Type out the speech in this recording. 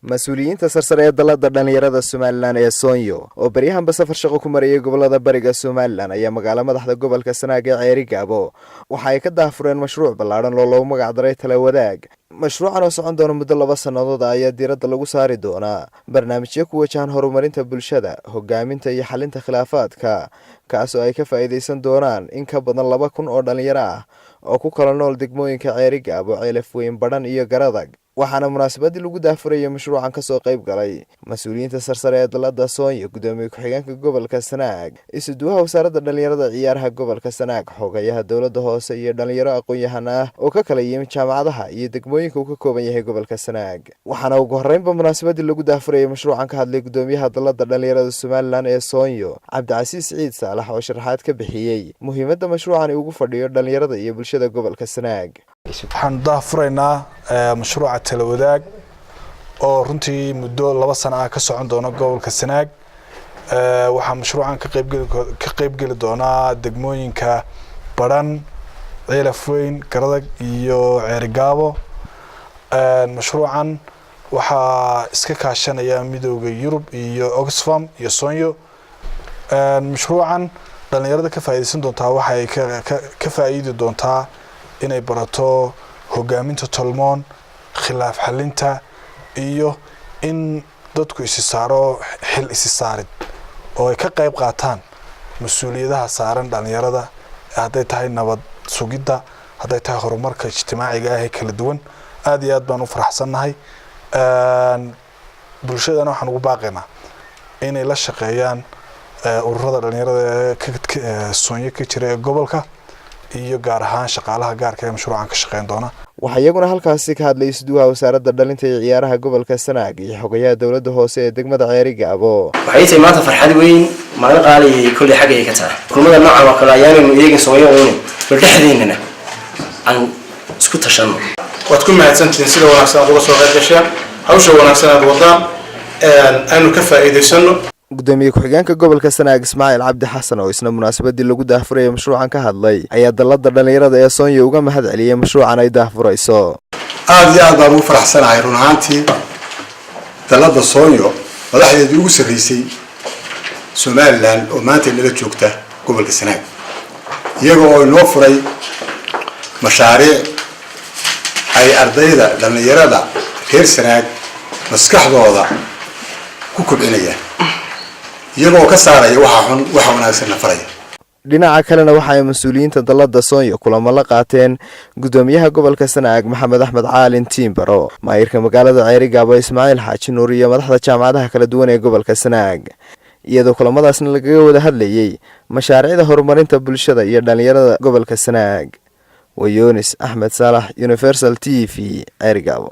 mas-uuliyiinta sarsare ee dalada dhalinyarada Somaliland ee Soonyo oo bariyahanba safar shaqo ku marayay gobolada bariga Somaliland ayaa magaalo madaxda gobolka Sanaag ee Ceerigaabo waxa ay ka daafureen mashruuc ballaaran oo loogu magac daray tala wadaag. mashruucan oo socon doona muddo 2 sanadood ayaa diiradda lagu saari doonaa barnaamijyo ku wajahan horumarinta bulshada, hogaaminta iyo xalinta khilaafaadka, kaas oo ay ka faa'iideysan doonaan in ka badan 2,000 oo dhalinyaro ah oo ku kala nool degmooyinka Ceerigaabo, Ceelaf Weyn, Badhan iyo Garadag. waxaana munaasabadii lagu daafurayay mashruucan ka soo qayb galay mas'uuliyiinta sarsare ee dalada Soonyo, gudoomiye ku-xigeenka gobolka Sanaag, isuduwaha wasaaradda dhalinyarada ciyaaraha gobolka Sanaag, xogayaha dowladda hoose iyo dhalinyaro aqoon-yahan ah oo ka kala yimid jaamacadaha iyo degmooyinka uu ka kooban yahay gobolka Sanaag. waxaana ugu horreynba munaasabadii lagu daafurayay mashruucan ka hadlay gudoomiyaha dalada dhalinyarada Somaliland ee Soonyo, Cabdicasiis Ciid Saalax, oo sharaxaad ka bixiyay muhiimadda mashruucan ugu fadhiyo dhalinyarada iyo bulshada gobolka Sanaag. waxaan daafuraynaa mashruuca tala wadaag oo runtii muddo 2 sano ah ka socon doona gobolka Sanaag. waxaa mashruucan ka qayb gali doona degmooyinka Badhan, Ceelaf Weyn, Garadag iyo Ceerigaabo. mashruucan waxaa iska kaashanaya midowga Yurub iyo Oxfam iyo Soonyo. mashruucan dhalinyarada ka faa'iideysan doontaa waxay ka faa'iidi doontaa inay barato hogaaminta tolmoon, khilaaf xalinta iyo in dadku isi saaro xil isi saarid oo ay ka qayb qaataan mas'uuliyadaha saaran dhalinyarada, haday tahay nabad sugidda, haday tahay horumarka ijtimaaciga ah ee kala duwan. aad iyo aad baan u faraxsanahay. bulshadana waxaan ugu baaqaynaa inay la shaqeeyaan ururada dhalinyarada ee Soonyo ka jira ee gobolka iyo gaar ahaan shaqaalaha gaarka ee mashruucan ka shaqeyn doona. waxa iyaguna halkaasi ka hadlay isuduwaha wasaaradda dhalinta iyo ciyaaraha gobolka Sanaag iyo xogayaha dowladda hoose ee degmada Ceerigaabo. waxay tahay maanta farxad weyn maalin qaali kulli xagga ay ka tahay kulmada noocan oo kale ayaanu eegin Soonyo oo baldhaxdeennana aan isku tashano. waad ku mahadsantihiin sida wanaagsan aad uga soo qayb gasheen hawsha wanaagsan aad wadaan aanu ka faa'iideysano. gudoomiye ku-xigeenka gobolka Sanaag Ismaaciil Cabdi Xasan oo isna munaasabadii lagu daafurayay mashruucan ka hadlay ayaa dalada dhalinyarada ee Soonyo uga mahad celiyay mashruucan ay daafurayso. aad iyo aad baan u faraxsanahay run ahaantii dalada Soonyo madaxdeedii ugu sarreysay Somaliland oo maanta nala joogta gobolka Sanaag, iyaga oo inoo furay mashaariic ay ardayda dhalinyarada reer Sanaag maskaxdooda ku kobcinayaan, iyagoo ka saaraya waxa wanaagsan la faraya. dhinaca kalena waxa ay mas'uuliyiinta dalada Soonyo kulamo la qaateen gudoomiyaha gobolka Sanaag Maxamed Axmed Caalin Tiimbaro, maayirka magaalada Ceerigaabo Ismaaciil Xaaji Nuur iyo madaxda jaamacadaha kala duwan ee gobolka Sanaag, iyadoo kulamadaasna lagaga wada hadlayay mashaariicda horumarinta bulshada iyo dhalinyarada gobolka Sanaag. Wayoonis Axmed Saalax, Universal TV, Ceerigaabo.